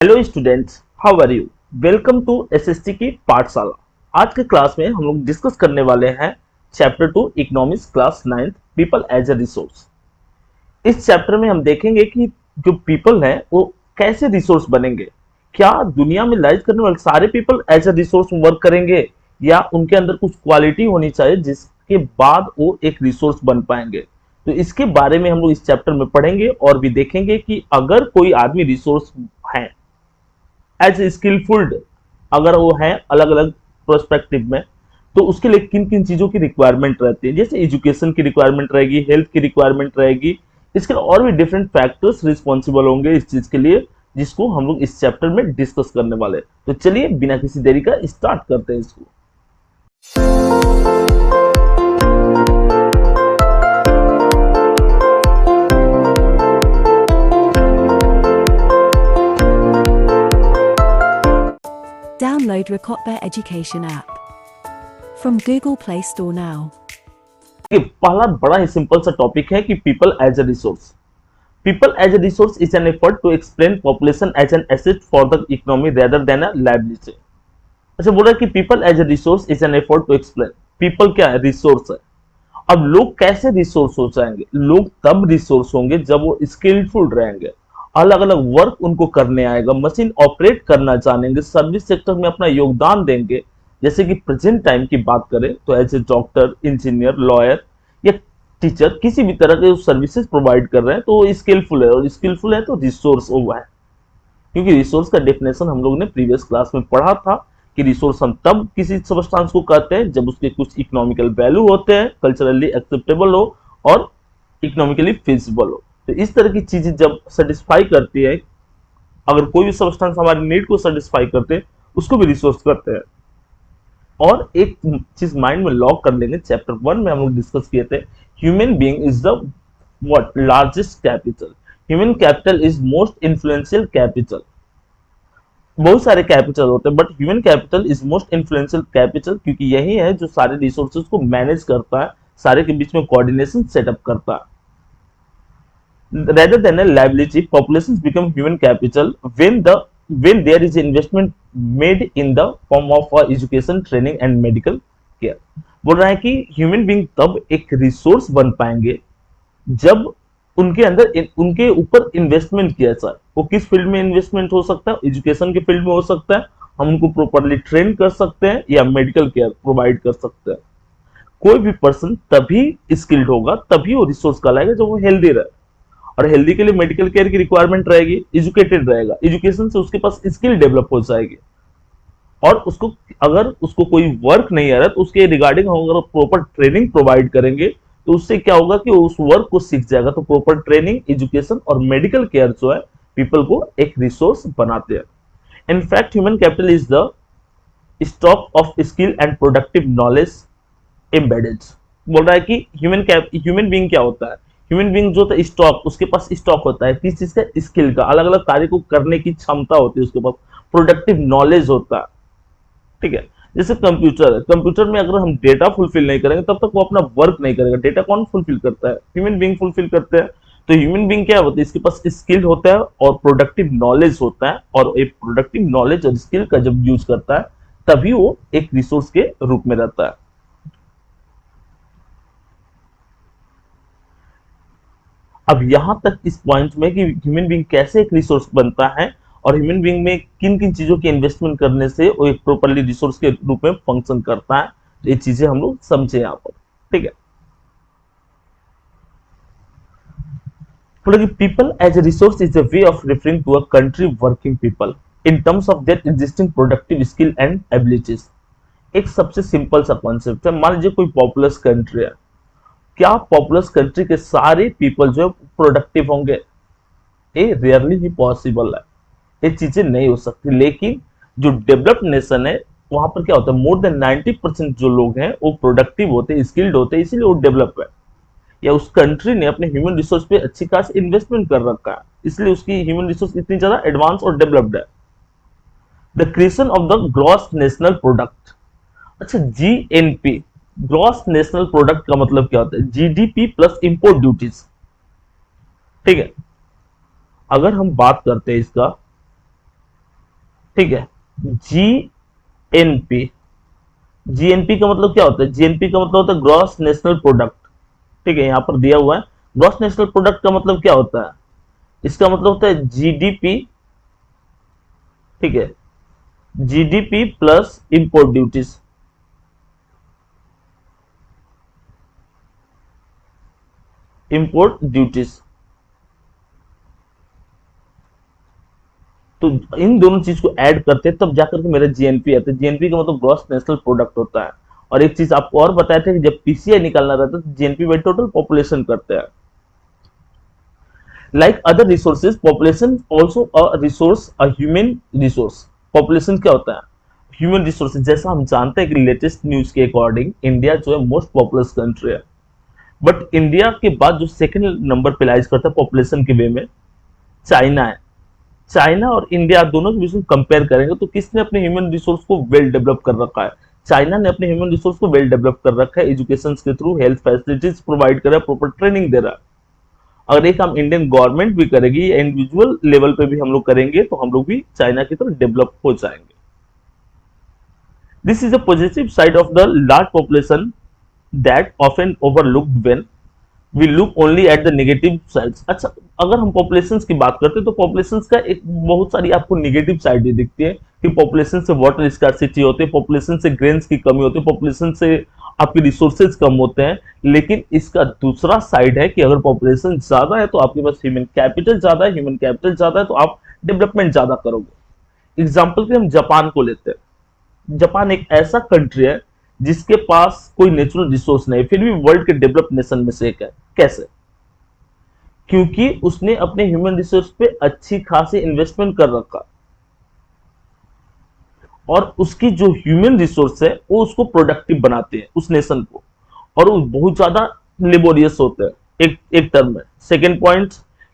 Hello students, how are you. Welcome to SST की पाठशाला। आज के क्लास में हम लोग डिस्कस करने वाले हैं chapter 2 economics class 9 people as a resource. इस चैप्टर में हम देखेंगे कि जो पीपल हैं वो कैसे रिसोर्स बनेंगे। क्या दुनिया में लाइव करने वाले सारे people as a resource work करेंगे या उनके अंदर कुछ क्वालिटी होनी चाहिए जिसके बाद वो एक रिसोर्स बन पाएंगे। तो इसके बारे में हम लोग इस चैप्टर में पढ़ेंगे और भी देखेंगे कि अगर कोई आदमी रिसोर्स है एज स्किलफुल्ड, अगर वो है अलग अलग प्रोस्पेक्टिव में, तो उसके लिए किन किन चीजों की रिक्वायरमेंट रहती है। जैसे एजुकेशन की रिक्वायरमेंट रहेगी, हेल्थ की रिक्वायरमेंट रहेगी। इसके लिए और भी डिफरेंट फैक्टर्स रिस्पॉन्सिबल होंगे इस चीज के लिए, जिसको हम लोग इस चैप्टर में डिस्कस करने वाले हैं। तो चलिए बिना किसी देरी का स्टार्ट करते हैं इसको। Download Rakotba Education app from Google Play Store now. पहला बड़ा ही सिंपल सा टॉपिक है कि people as a resource. People as a resource is an effort to explain population as an asset for the economy rather than a liability. अच्छा, बोल रहा है कि people as a resource is an effort to explain. People क्या है? Resource है। अब लोग कैसे रिसोर्स हो जाएंगे? लोग तब रिसोर्स होंगे जब वो स्किलफुल रहेंगे, अलग अलग वर्क उनको करने आएगा, मशीन ऑपरेट करना जानेंगे, सर्विस सेक्टर में अपना योगदान देंगे। जैसे कि प्रेजेंट टाइम की बात करें तो as a doctor, engineer, lawyer या टीचर, किसी भी तरह के सर्विसेज प्रोवाइड कर रहे हैं तो वो स्किलफुल है, और स्किलफुल है तो रिसोर्स हुआ है। क्योंकि रिसोर्स का डेफिनेशन हम लोग ने प्रीवियस क्लास में पढ़ा था कि रिसोर्स हम तब किसी सब्सटेंस को कहते हैं जब उसके कुछ इकोनॉमिकल वैल्यू होते हैं, कल्चरली एक्सेप्टेबल हो और इकोनॉमिकली फिजिबल हो। तो इस तरह की चीजें जब सेटिस्फाई करती है, अगर कोई भी सब्सटेंस हमारी नीड को सेटिस्फाई करते हैं, उसको भी रिसोर्स करते हैं। और एक चीज माइंड में लॉक कर लेंगे, चैप्टर 1 में हम लोग डिस्कस किए थे, human being is the what largest capital. Human capital is most influential capital. बहुत सारे कैपिटल होते हैं but human capital is most influential capital, क्योंकि यही है जो सारे रिसोर्सेज को मैनेज करता है, सारे के बीच में कोऑर्डिनेशन सेटअप करता है। Rather than a liability, populations become human capital when there is investment made in the form of education, training and medical care। बोल रहा है कि ह्यूमन बीइंग तब एक रिसोर्स बन पाएंगे जब उनके अंदर उनके ऊपर इन्वेस्टमेंट किया जाए। वो किस फील्ड में इन्वेस्टमेंट हो सकता है? एजुकेशन के फील्ड में हो सकता है, हम उनको प्रॉपरली ट्रेन कर सकते हैं, या मेडिकल केयर प्रोवाइड कर सकते हैं। कोई भी पर्सन तभी स्किल्ड होगा, तभी वो रिसोर्स कहलाएगा जब वो हेल्दी रहे। और हेल्दी के लिए मेडिकल केयर की रिक्वायरमेंट रहेगी, एजुकेटेड रहेगा, एजुकेशन से उसके पास स्किल डेवलप हो जाएगी। और उसको अगर उसको कोई वर्क नहीं आ रहा तो उसके रिगार्डिंग हम अगर प्रॉपर ट्रेनिंग प्रोवाइड करेंगे तो उससे क्या होगा कि वो उस वर्क को सीख जाएगा। तो प्रॉपर ट्रेनिंग, एजुकेशन और मेडिकल केयर जो है पीपल को एक रिसोर्स बनाते हैं। In fact human capital is the stock of skill and productive knowledge embedded. बोल रहा है कि ह्यूमन बीइंग क्या होता है? ह्यूमन बीइंग जो होता है स्टॉक, उसके पास स्टॉक होता है किस चीज का? स्किल का। अलग अलग कार्य को करने की क्षमता होती है उसके पास, प्रोडक्टिव नॉलेज होता है। ठीक है। जैसे कंप्यूटर है, कंप्यूटर में अगर हम डेटा फुलफिल नहीं करेंगे तब तक वो अपना वर्क नहीं करेगा। डेटा कौन फुलफिल करता है? ह्यूमन बीइंग फुलफिल करते हैं। तो ह्यूमन बीइंग क्या होता है? इसके पास स्किल होता है और प्रोडक्टिव नॉलेज होता है, और एक प्रोडक्टिव नॉलेज और स्किल का जब यूज करता है तभी वो एक रिसोर्स के रूप में रहता है। अब यहां तक इस पॉइंट में कि ह्यूमन बीइंग कैसे एक रिसोर्स बनता है और ह्यूमन बीइंग में किन किन चीजों की इन्वेस्टमेंट करने से वो एक प्रॉपरली रिसोर्स के रूप में फंक्शन करता है, तो ये चीजें हम लोग समझे यहां पर। ठीक है। People as a resource is a way of referring to a country working people in terms of their existing productive skill and abilities. एक सबसे सिंपल सा कॉन्सेप्ट है। मान लीजिए कोई पॉपुलस कंट्री है, क्या पॉपुलस कंट्री के सारे पीपल जो है प्रोडक्टिव होंगे? ये रियरली ही पॉसिबल है, ये चीजें नहीं हो सकती। लेकिन जो डेवलप्ड नेशन है वहां पर क्या होता है, मोर देन 90% जो लोग हैं वो प्रोडक्टिव होते हैं, स्किल्ड होते हैं, इसीलिए वो डेवलप है। या उस कंट्री ने अपने ह्यूमन रिसोर्स पे अच्छी खास इन्वेस्टमेंट कर रखा है, इसलिए उसकी ह्यूमन रिसोर्स इतनी ज्यादा एडवांस और डेवलप्ड है। The creation of the gross national product. अच्छा, जीएनपी, ग्रॉस नेशनल प्रोडक्ट का मतलब क्या होता है? GDP plus import duties. ठीक है। अगर हम बात करते हैं इसका, ठीक है। जीएनपी, जीएनपी का मतलब क्या होता है? जीएनपी का मतलब होता है ग्रॉस नेशनल प्रोडक्ट। ठीक है, यहां पर दिया हुआ है। ग्रॉस नेशनल प्रोडक्ट का मतलब क्या होता है? इसका मतलब होता है जीडीपी। ठीक है, GDP plus import duties. Import duties, तो इन दोनों चीज को ऐड करते हैं तब जाकर के मेरा जीएनपी आता है। जीएनपी का मतलब ग्रॉस नेशनल प्रोडक्ट होता है। और एक चीज आपको और बताया था कि जब पीसीआई निकालना रहता है तो जीएनपी बाई टोटल पॉपुलेशन करते हैं। Like other resources, population also a resource, a human resource. Population क्या होता है? Human resources. जैसा हम जानते हैं कि लेटेस्ट न्यूज के अकॉर्डिंग इंडिया जो है मोस्ट पॉपुलस कंट्री है, बट इंडिया के बाद जो सेकंड नंबर पे लाइज करता है पॉपुलेशन के वे में, चाइना है। चाइना और इंडिया दोनों के बीच में कंपेयर करेंगे तो किसने अपने ह्यूमन रिसोर्स को वेल डेवलप कर रखा है? चाइना ने अपने ह्यूमन रिसोर्स को वेल डेवलप कर रखा है, एजुकेशन के थ्रू हेल्थ फैसिलिटीज प्रोवाइड कर रहा है, प्रॉपर ट्रेनिंग दे रहा है। अगर एक काम इंडियन गवर्नमेंट भी करेगी या इंडिविजुअल लेवल पे भी हम लोग करेंगे तो हम लोग भी चाइना की तरफ डेवलप हो जाएंगे। This is a positive side of the large population that often overlooked when we look only at the negative sides. अच्छा, अगर हम पॉपुलेशन की बात करते हैं तो पॉपुलेशन का एक बहुत सारी आपको नेगेटिव साइड भी दिखती है कि पॉपुलेशन से वाटर स्कार्सिटी होती है, पॉपुलेशन से ग्रेन्स की कमी होती है, पॉपुलेशन से आपके रिसोर्सेज कम होते हैं। लेकिन इसका दूसरा साइड है कि अगर पॉपुलेशन ज्यादा है तो आपके पास ह्यूमन कैपिटल ज्यादा है, ह्यूमन कैपिटल ज्यादा है तो आप डेवलपमेंट ज्यादा करोगे। एग्जाम्पल के हम जापान को लेते हैं। जापान एक ऐसा कंट्री है जिसके पास कोई नेचुरल रिसोर्स नहीं, फिर भी वर्ल्ड के डेवलप नेशन में से एक है। कैसे? क्योंकि उसने अपने ह्यूमन रिसोर्स पे अच्छी खासी इन्वेस्टमेंट कर रखा, और उसकी जो ह्यूमन रिसोर्स है वो उसको प्रोडक्टिव बनाते हैं उस नेशन को, और वो बहुत ज्यादा लेबोरियस होते हैं। एक टर्म में सेकेंड पॉइंट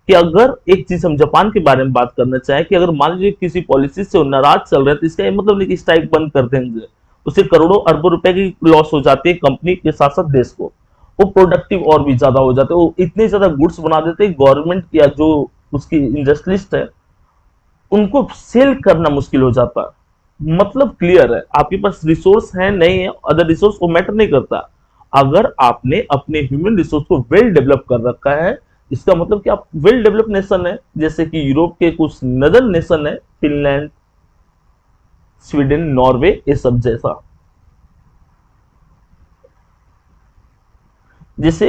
कि अगर एक चीज हम जापान के बारे में बात करना चाहें कि अगर मान लीजिए किसी पॉलिसी से वो नाराज चल रहे हैं तो इसका ये मतलब नहीं कि स्ट्राइक बंद कर देंगे, उसे करोड़ों अरबों रुपए की लॉस हो जाती है कंपनी के साथ साथ देश को। वो प्रोडक्टिव और भी ज्यादा हो जाते हैं, वो इतने ज्यादा गुड्स बना देते हैं गवर्नमेंट या जो उसकी इंडस्ट्रियलिस्ट है उनको सेल करना मुश्किल हो जाता है। मतलब क्लियर है, आपके पास रिसोर्स है नहीं है, अदर रिसोर्स को मैटर नहीं करता। अगर आपने अपने ह्यूमन रिसोर्स को वेल डेवलप कर रखा है, इसका मतलब कि आप वेल डेवलप नेशन है। जैसे कि यूरोप के कुछ नदर नेशन है, फिनलैंड, स्वीडन, नॉर्वे, ये सब जैसा। जैसे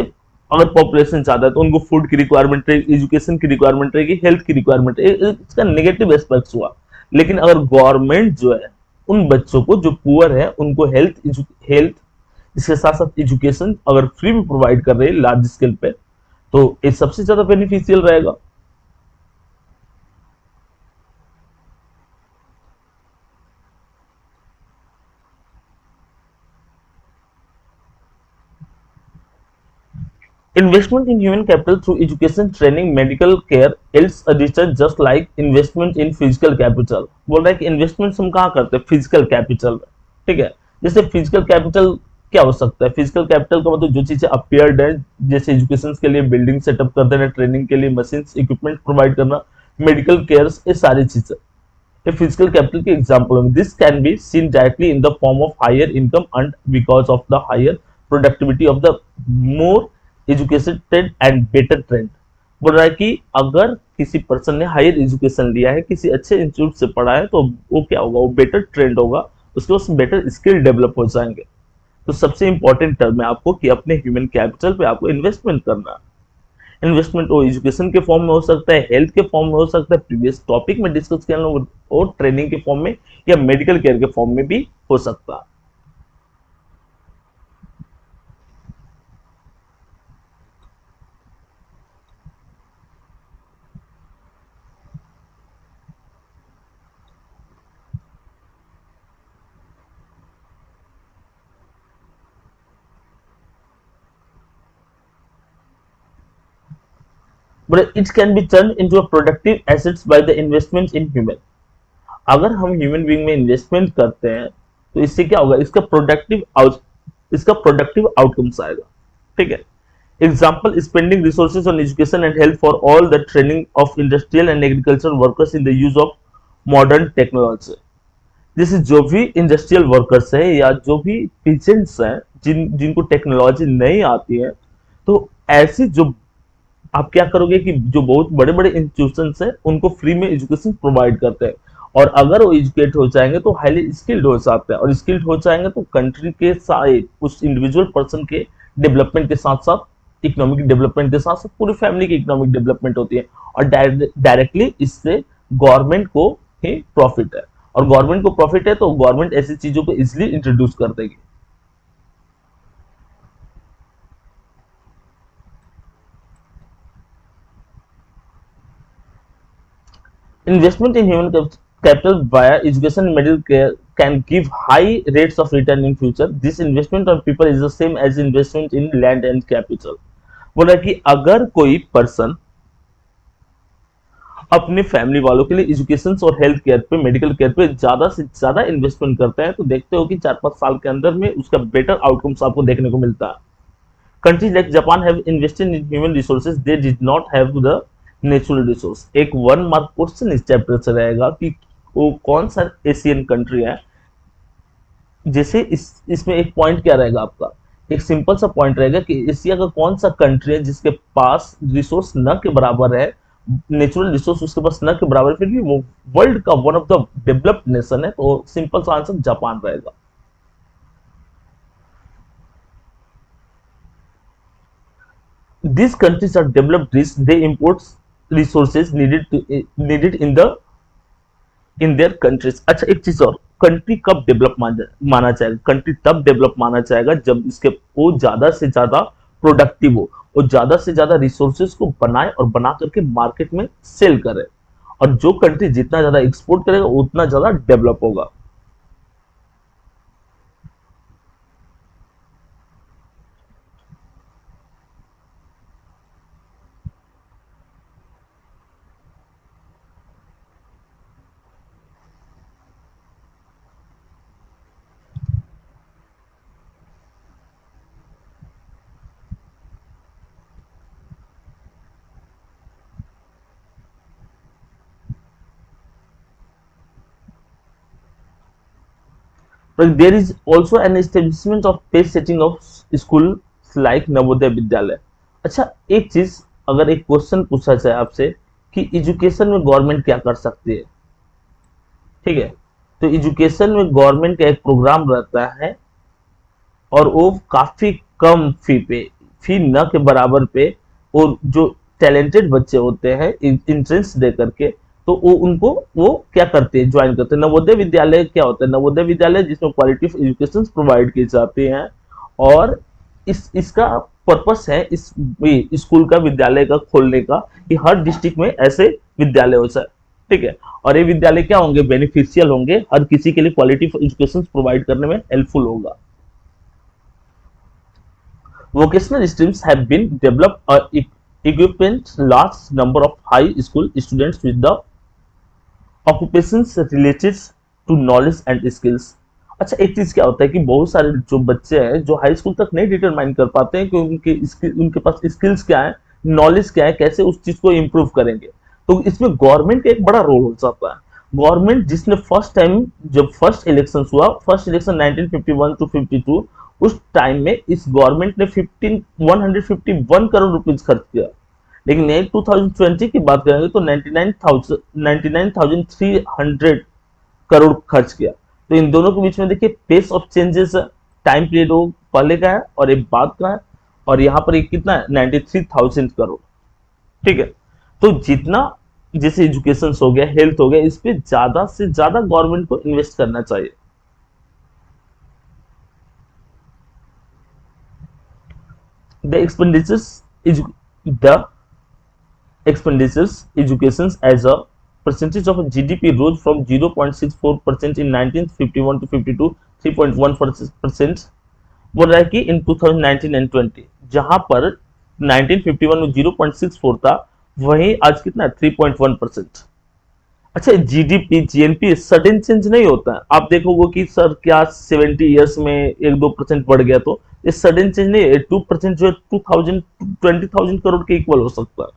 अगर पॉपुलेशन ज्यादा है तो उनको फूड की रिक्वायरमेंट रहेगी, एजुकेशन की रिक्वायरमेंट रहेगी, हेल्थ की रिक्वायरमेंट रहेगी, इसका नेगेटिव एस्पेक्ट्स हुआ। लेकिन अगर गवर्नमेंट जो है उन बच्चों को जो पुअर है उनको हेल्थ इसके साथ साथ एजुकेशन अगर फ्री में प्रोवाइड कर रही है लार्ज स्केल पे, तो ये सबसे ज्यादा बेनिफिशियल रहेगा। Investment in human capital through education, training, medical care yields a return just like investment in physical capital। बोल रहा है कि इन्वेस्टमेंट हम कहाँ करते हैं? फिजिकल कैपिटल में। ठीक है, जैसे फिजिकल कैपिटल क्या हो सकता है? फिजिकल कैपिटल का मतलब जो चीजें अपियर्ड है, जैसे एजुकेशन के लिए बिल्डिंग सेटअप कर देना, ट्रेनिंग के लिए मशीन इक्विपमेंट प्रोवाइड करना, मेडिकल केयर, ये सारी चीजें ये फिजिकल कैपिटल के एग्जाम्पल होंगे। This can be seen directly in the form of higher income earned because of the higher productivity of the more educated and better trained. बोल रहा है कि अगर किसी पर्सन ने हायर एजुकेशन लिया है, किसी अच्छे इंस्टीट्यूट से पढ़ा है, तो वो क्या होगा? वो बेटर ट्रेंड होगा, उसके पास बेटर स्किल डेवलप हो जाएंगे। तो सबसे इंपॉर्टेंट टर्म है आपको कि अपने ह्यूमन कैपिटल पे आपको इन्वेस्टमेंट करना है। इन्वेस्टमेंट वो एजुकेशन के फॉर्म में हो सकता है, हेल्थ के फॉर्म में हो सकता है, प्रीवियस टॉपिक में डिस्कस किया और ट्रेनिंग के फॉर्म में या मेडिकल केयर के फॉर्म में भी हो सकता है। But it can be turned into a productive assets by the investment in human। अगर हम ह्यूमन बीइंग में इन्वेस्टमेंट करते हैं तो इससे क्या होगा? इसका प्रोडक्टिव आउटकम्स आएगा। ठीक है, example spending resources on education and health for all the training of industrial and agriculture workers in the use of modern technology. जैसे जो भी इंडस्ट्रियल वर्कर्स है या जो भी पेशेंट्स हैं जिनको टेक्नोलॉजी नहीं आती है, तो ऐसी जो आप क्या करोगे कि जो बहुत बड़े बड़े इंस्टीट्यूशंस हैं उनको फ्री में एजुकेशन प्रोवाइड करते हैं, और अगर वो एजुकेट हो जाएंगे तो हाईली स्किल्ड हो जाते हैं, और स्किल्ड हो जाएंगे तो कंट्री के साथ उस इंडिविजुअल पर्सन के डेवलपमेंट के साथ साथ इकोनॉमिक डेवलपमेंट के साथ साथ पूरी फैमिली की इकोनॉमिक डेवलपमेंट होती है, और डायरेक्टली इससे गवर्नमेंट को ही प्रॉफिट है, और गवर्नमेंट को प्रॉफिट है तो गवर्नमेंट ऐसी चीजों को इजिली इंट्रोड्यूस कर देगी। Investment in human capital via education and medical care can give high rates of return in future. This investment on people is the same as investment in land and capital. बोला कि अगर कोई person अपने family वालों के लिए education और health care पे, मेडिकल केयर पे ज्यादा से ज्यादा इन्वेस्टमेंट करते हैं, तो देखते हो कि 4-5 साल के अंदर में उसका बेटर आउटकम्स आपको देखने को मिलता है। Countries like Japan have invested in human resources, they did not have the natural resource। एक 1 मार्क क्वेश्चन इस चैप्टर से रहेगा कि वो कौन सा एशियन कंट्री है। जैसे इसमें एक पॉइंट क्या रहेगा आपका, एक सिंपल सा पॉइंट रहेगा कि एशिया का कौन सा कंट्री है जिसके पास रिसोर्स न के बराबर है, नेचुरल रिसोर्स उसके पास न के बराबर है, फिर भी वो वर्ल्ड का one of the developed nation है, तो सिंपल सा आंसर जापान रहेगा। These countries are developed rich, they import resources needed in their countries। अच्छा एक चीज और, कंट्री कब डेवलप माना जाएगा, कंट्री तब डेवलप माना जाएगा जब इसके वो ज्यादा से ज्यादा प्रोडक्टिव हो, और ज्यादा से ज्यादा रिसोर्सेज को बनाए और बना करके मार्केट में सेल करे, और जो कंट्री जितना ज्यादा एक्सपोर्ट करेगा उतना ज्यादा डेवलप होगा। But there is also an establishment of pace setting of school like Navodaya Vidyalaya. अच्छा एक चीज, अगर एक क्वेश्चन पूछा जाए आपसे कि एजुकेशन में गवर्नमेंट क्या कर सकती है, ठीक है, तो एजुकेशन में गवर्नमेंट का एक प्रोग्राम रहता है, और वो काफी कम फी पे, फी न के बराबर पे, और जो टैलेंटेड बच्चे होते हैं इंट्रेंस दे करके, तो वो उनको वो क्या करते हैं, ज्वाइन करते हैं। नवोदय विद्यालय क्या होता है, नवोदय विद्यालय जिसमें क्वालिटी ऑफ एजुकेशन प्रोवाइड की जाती हैं, और इसका पर्पस है इस स्कूल का, विद्यालय का खोलने का, कि हर डिस्ट्रिक्ट में ऐसे विद्यालय हो जाए, ठीक है, और ये विद्यालय क्या होंगे, बेनिफिशियल होंगे, हर किसी के लिए क्वालिटी ऑफ एजुकेशन प्रोवाइड करने में हेल्पफुल होगा। Vocational streams have been developed equipping large number of high school students with the occupations related to knowledge and skills। अच्छा एक चीज क्या होता है कि बहुत सारे जो बच्चे हैं जो हाई स्कूल तक नहीं डिटरमाइन कर पाते हैं कि उनके पास स्किल्स क्या है, नॉलेज क्या है, कैसे उस चीज को इम्प्रूव करेंगे, तो इसमें गवर्नमेंट का एक बड़ा रोल हो जाता है। गवर्नमेंट जिसने फर्स्ट टाइम, जब फर्स्ट इलेक्शन हुआ, फर्स्ट इलेक्शन 1951 टू 52, उस टाइम में इस गवर्नमेंट ने 151 करोड़ रुपीज खर्च किया, लेकिन 2020 की बात करेंगे तो 99,300 करोड़ खर्च किया। तो इन दोनों के बीच में देखिए pace of changes, time period वो पहले का है और एक बाद का है, और यहाँ पर एक कितना है 93,000 करोड़, ठीक है। तो जितना जैसे एजुकेशन हो गया, हेल्थ हो गया, इस पे ज्यादा से ज्यादा गवर्नमेंट को इन्वेस्ट करना चाहिए। the expenditures the expenditures education as a percentage of GDP rose from 0.64% in 1951 to 52 3.1%। बोल रहा है कि इन 2019 एंड 20 जहां पर 1951 में 0.64 था, वहीं आज कितना 3.1%। अच्छा जीडीपी जीएनपी सडन चेंज नहीं होता है, आप देखोगे कि सर क्या 70 इयर्स में 1-2% बढ़ गया, तो ये सडन चेंज नहीं है। 2% जो है 20,000 करोड़ के इक्वल हो सकता है।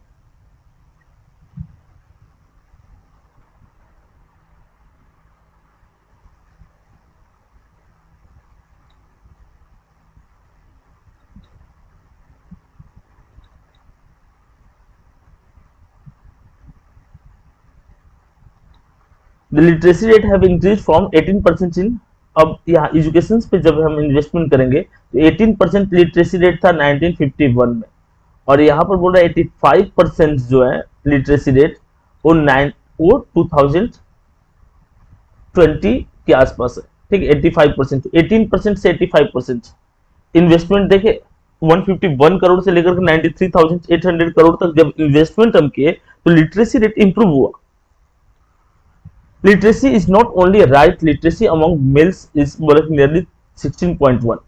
The literacy rate have increase from 18% इन, अब यहाँ एजुकेशन पे जब हम इन्वेस्टमेंट करेंगे तो 18% लिटरेसी रेट था 1951 में, और यहाँ पर बोल रहा है 85% जो है लिटरेसी रेट वो 2020 के आसपास है। ठीक है, 85%, 18% से 85%। इन्वेस्टमेंट देखे 151 करोड़ से लेकर 93,800 करोड़ तक जब इन्वेस्टमेंट हम किए तो लिटरेसी रेट इंप्रूव हुआ। Literacy is not only right literacy among males is nearly 16.1।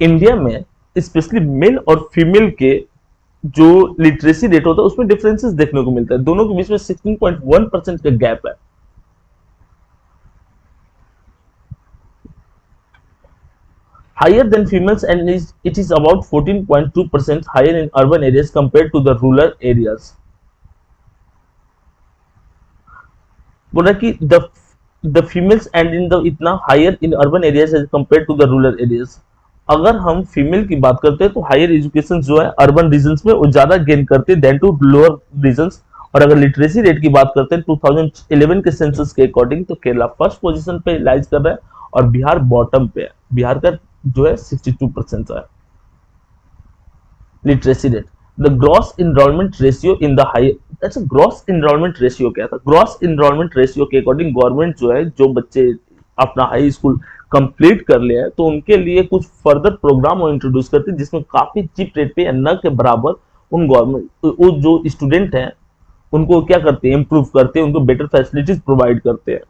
India में स्पेशली मेल और फीमेल के जो लिटरेसी रेट होता है उसमें डिफरेंसेस देखने को मिलता है, दोनों के बीच में 16.1% का गैप है। Higher than females, and it is about 14.2% higher in urban areas compared to the rural areas. बोला कि the females and in the इतना higher in urban areas as compared to the rural areas. अगर हम female की बात करते हैं तो हायर एजुकेशन जो है अर्बन रीजन्स में वो ज्यादा गेन करते हैं देन टू लोअर रीजन्स। और अगर लिटरेसी रेट की बात करते हैं 2011 के सेंसस के अकॉर्डिंग तो केरला फर्स्ट पोजीशन पे लाइज कर रहा है और बिहार बॉटम पे है। बिहार का जो है 62% है literacy rate. The gross enrolment ratio in the high, अच्छा ग्रॉस इनरोलमेंट रेशियो क्या था? ग्रॉस इनरोलमेंट रेशियो के अकॉर्डिंग गवर्नमेंट जो है जो बच्चे अपना हाई स्कूल कंप्लीट कर लिया है तो उनके लिए कुछ फर्दर प्रोग्राम वो इंट्रोड्यूस करते हैं जिसमें काफी चीप रेट पे न के बराबर उन गवर्नमेंट वो जो स्टूडेंट हैं उनको क्या करते हैं, इंप्रूव करते हैं, उनको बेटर फैसिलिटीज प्रोवाइड करते हैं।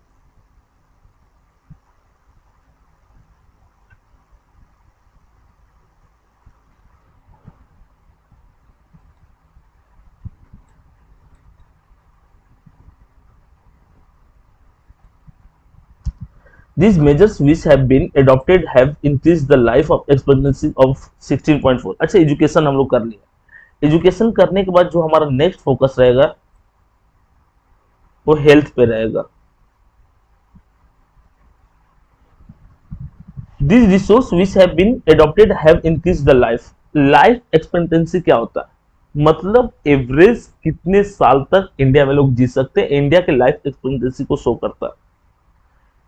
These measures which have been adopted have increased the life of expectancy of 16.4। अच्छा एजुकेशन हम लोग कर लिया, एजुकेशन करने के बाद जो हमारा नेक्स्ट फोकस रहेगा वो हेल्थ पे रहेगा। These resources which have been adopted have increased the life। Life expectancy क्या होता है? मतलब एवरेज कितने साल तक इंडिया में लोग जी सकते हैं, इंडिया के लाइफ एक्सपेक्टेंसी को शो करता है।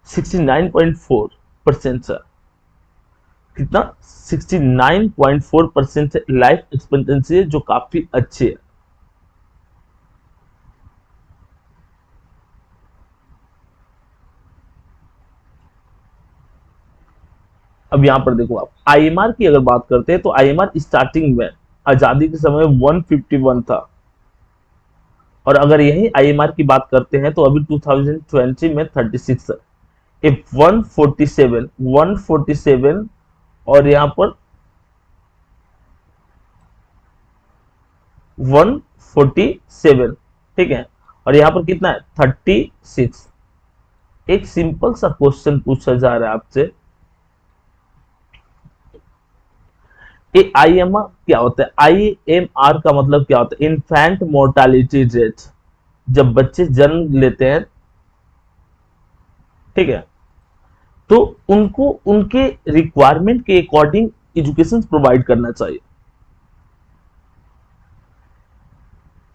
69.4% से कितना 69.4% लाइफ एक्सपेक्टेंसी है जो काफी अच्छी है। अब यहां पर देखो आप आईएमआर की अगर बात करते हैं तो आईएमआर स्टार्टिंग में आजादी के समय 151 था और अगर यही आईएमआर की बात करते हैं तो अभी 2020 में 36 है। 147 और यहां पर 147, ठीक है, और यहां पर कितना है 36। एक सिंपल सा क्वेश्चन पूछा जा रहा है आपसे, आईएमआर क्या होता है? आईएमआर का मतलब क्या होता है? Infant mortality rate. जब बच्चे जन्म लेते हैं, ठीक है, तो उनको उनके रिक्वायरमेंट के अकॉर्डिंग एजुकेशन प्रोवाइड करना चाहिए।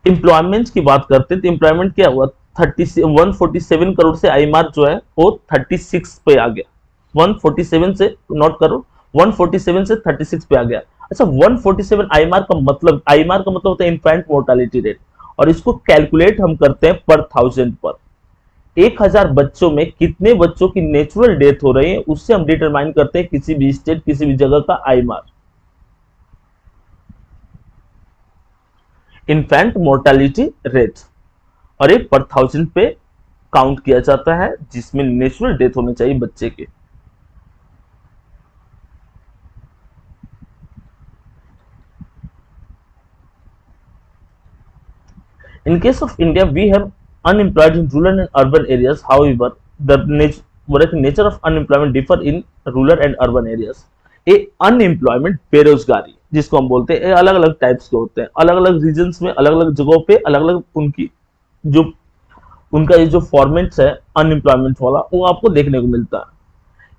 एम्प्लॉयमेंट की बात करते हैं तो एम्प्लॉयमेंट क्या हुआ 147 करोड़ से आईएमआर जो है वो 36 पे आ गया। 147 से नोट करो 147 से 36 पे आ गया। अच्छा 147 आईएमआर का मतलब होता है इन्फेंट मोर्टालिटी रेट और इसको कैलकुलेट हम करते हैं पर 1000 पर। 1000 बच्चों में कितने बच्चों की नेचुरल डेथ हो रही है उससे हम डिटरमाइन करते हैं किसी भी स्टेट किसी भी जगह का आईएमआर, इन्फेंट मोर्टालिटी रेट, और एक पर 1000 पे काउंट किया जाता है जिसमें नेचुरल डेथ होनी चाहिए बच्चे के। In case of India, we have unemployed in rural and urban areas. However, the nature of unemployment differ in rural and urban areas. ये अनएम्प्लॉयमेंट बेरोजगारी जिसको हम बोलते हैं अलग अलग टाइप्स के होते हैं, अलग अलग रीजन्स में अलग अलग जगहों पे अलग अलग उनकी जो उनका ये जो फॉर्मेट्स है अनएम्प्लॉयमेंट वाला वो आपको देखने को मिलता है।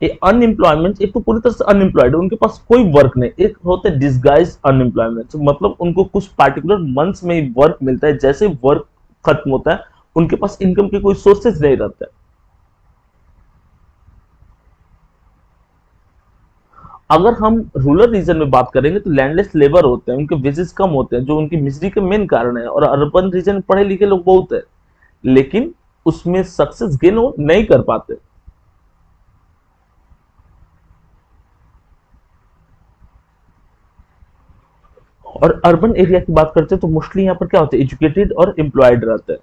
ये अनएम्प्लॉयमेंट एक तो पूरी तरह से अनएम्प्लॉयड, उनके पास कोई वर्क नहीं, एक होते हैं डिस्गाइज अनएम्प्लॉयमेंट, मतलब उनको कुछ पार्टिकुलर मंथ्स में ही वर्क मिलता है, जैसे वर्क खत्म होता है उनके पास इनकम के कोई सोर्सेज नहीं रहते। अगर हम रूरल रीजन में बात करेंगे तो लैंडलेस लेबर होते हैं, उनके वेजेस कम होते हैं, जो उनकी मिजरी के मेन कारण है। और अर्बन रीजन में पढ़े लिखे लोग बहुत है, लेकिन उसमें सक्सेस गेन वो नहीं कर पाते। और अर्बन एरिया की बात करते हैं तो मोस्टली यहाँ पर क्या होता है, एजुकेटेड और एम्प्लॉयड रहते हैं।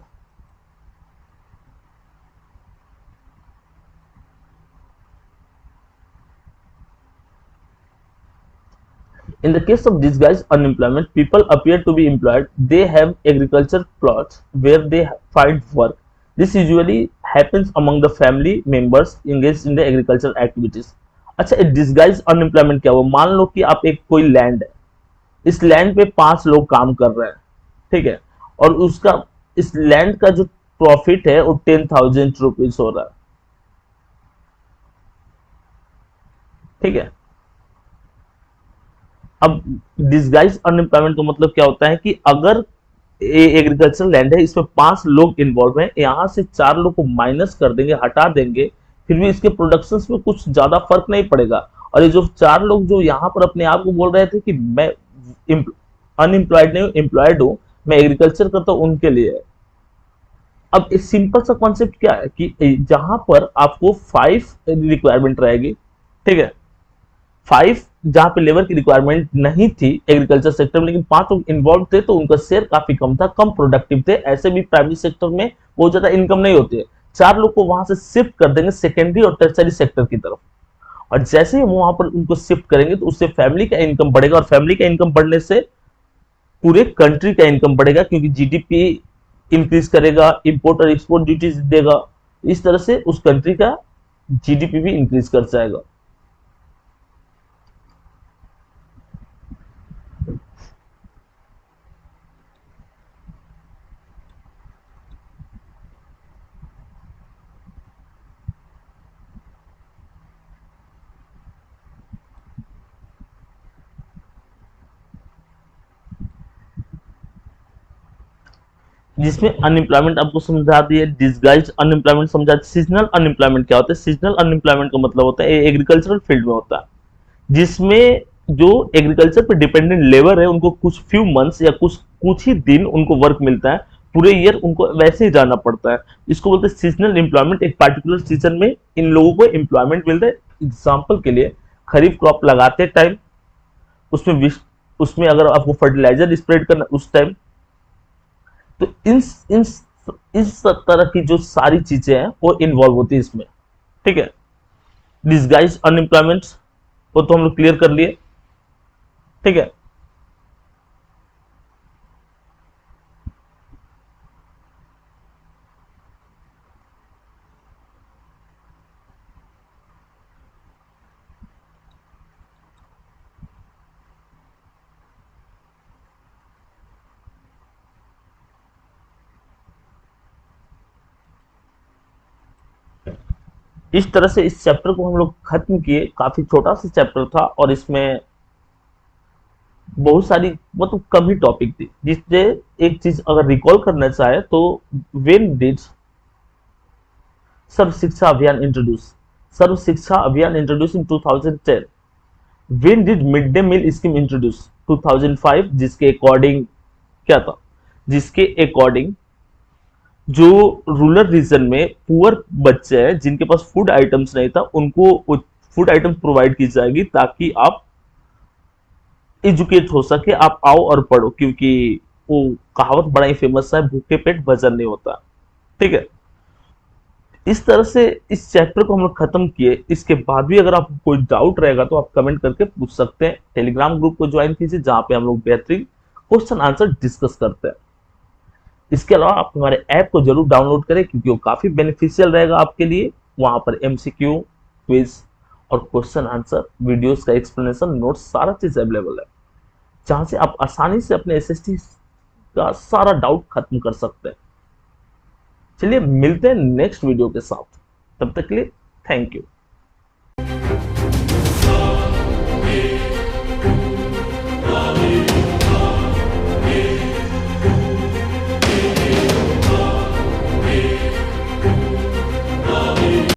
In the case of disguised unemployment, people appear to be employed. They have agriculture plots where they find work. This usually happens among the family members engaged in the agricultural activities. अच्छा, disguise unemployment क्या हुआ? मान लो कि आप एक कोई land है, इस लैंड पे 5 लोग काम कर रहे हैं, ठीक है, और उसका इस लैंड का जो प्रॉफिट है वो 10,000 रुपीज हो रहा है, ठीक है। अब डिस्गाइज अनएम्प्लॉयमेंट का मतलब क्या होता है कि अगर एग्रीकल्चर लैंड है, इसमें 5 लोग इन्वॉल्व हैं, यहां से 4 लोग को माइनस कर देंगे, हटा देंगे, फिर भी इसके प्रोडक्शन में कुछ ज्यादा फर्क नहीं पड़ेगा। और ये जो 4 लोग जो यहाँ पर अपने आप को बोल रहे थे कि मैं अनएम्प्लॉयड नहीं हूँ, एम्प्लॉयड हूँ, मैं एग्रीकल्चर करता हूँ, उनके लिए है। अब एक सिंपल सा कॉन्सेप्ट क्या है कि जहां पर आपको 5 रिक्वायरमेंट रहेगी, ठीक है, 5 जहां पे लेबर की रिक्वायरमेंट नहीं थी एग्रीकल्चर सेक्टर में, लेकिन 5 लोग इन्वॉल्व थे, तो उनका शेयर काफी कम था, कम प्रोडक्टिव थे। ऐसे भी प्राइमरी सेक्टर में बहुत ज्यादा इनकम नहीं होती है। 4 लोग को वहां से शिफ्ट कर देंगे सेकेंडरी और टर्सरी सेक्टर की तरफ, और जैसे ही वहां पर उनको शिफ्ट करेंगे तो उससे फैमिली का इनकम बढ़ेगा, और फैमिली का इनकम बढ़ने से पूरे कंट्री का इनकम बढ़ेगा, क्योंकि जीडीपी इंक्रीज करेगा, इंपोर्ट और एक्सपोर्ट ड्यूटीज देगा, इस तरह से उस कंट्री का जीडीपी भी इंक्रीज कर जाएगा। जिसमें अनएम्प्लॉयमेंट आपको समझा दिए, डिस्गाइज अनएम्प्लॉयमेंट समझा। सीजनल अनएम्प्लॉयमेंट क्या होता है? सीजनल अनएम्प्लॉयमेंट का मतलब होता है एग्रीकल्चरल फील्ड में होता है, जिसमें जो एग्रीकल्चर पे डिपेंडेंट लेबर है उनको कुछ फ्यू मंथ्स या कुछ कुछ ही दिन उनको वर्क मिलता है, पूरे ईयर उनको वैसे ही जाना पड़ता है। इसको बोलते हैं सीजनल एम्प्लॉयमेंट। एक पार्टिकुलर सीजन में इन लोगों को एम्प्लॉयमेंट मिलता है। एग्जाम्पल के लिए खरीफ क्रॉप लगाते टाइम उसमें उसमें अगर आपको फर्टिलाइजर स्प्रेड करना उस टाइम, तो इन इस तरह की जो सारी चीजें हैं वो इन्वॉल्व होती है इसमें, ठीक है। डिस्गाइज अनएम्प्लॉयमेंट वो तो हम लोग क्लियर कर लिए, ठीक है। इस तरह से इस चैप्टर को हम लोग खत्म किए। काफी छोटा सा चैप्टर था और इसमें बहुत सारी मतलब कम ही टॉपिक थी, जिससे एक चीज अगर रिकॉल करना चाहे तो when did serve Shiksha Abhiyan introduce, Sarva Shiksha Abhiyan introduce in 2010, when did mid day meal scheme introduce 2005, जिसके अकॉर्डिंग क्या था, जिसके अकॉर्डिंग जो रूरल रीजन में पुअर बच्चे हैं जिनके पास फूड आइटम्स नहीं था, उनको फूड आइटम्स प्रोवाइड की जाएगी ताकि आप एजुकेट हो सके, आप आओ और पढ़ो, क्योंकि वो कहावत बड़ा ही फेमस है, भूखे पेट भजन नहीं होता, ठीक है। इस तरह से इस चैप्टर को हम लोग खत्म किए। इसके बाद भी अगर आपको कोई डाउट रहेगा तो आप कमेंट करके पूछ सकते हैं। टेलीग्राम ग्रुप को ज्वाइन कीजिए जहां पे हम लोग बेहतरीन क्वेश्चन आंसर डिस्कस करते हैं। इसके अलावा आप हमारे ऐप को जरूर डाउनलोड करें, क्योंकि वो काफी बेनिफिशियल रहेगा आपके लिए। वहां पर एमसीक्यू, क्विज और क्वेश्चन आंसर, वीडियोस का एक्सप्लेनेशन, नोट्स, सारा चीज अवेलेबल है, जहां से आप आसानी से अपने एसएसटी का सारा डाउट खत्म कर सकते हैं। चलिए मिलते हैं नेक्स्ट वीडियो के साथ, तब तक के लिए थैंक यू।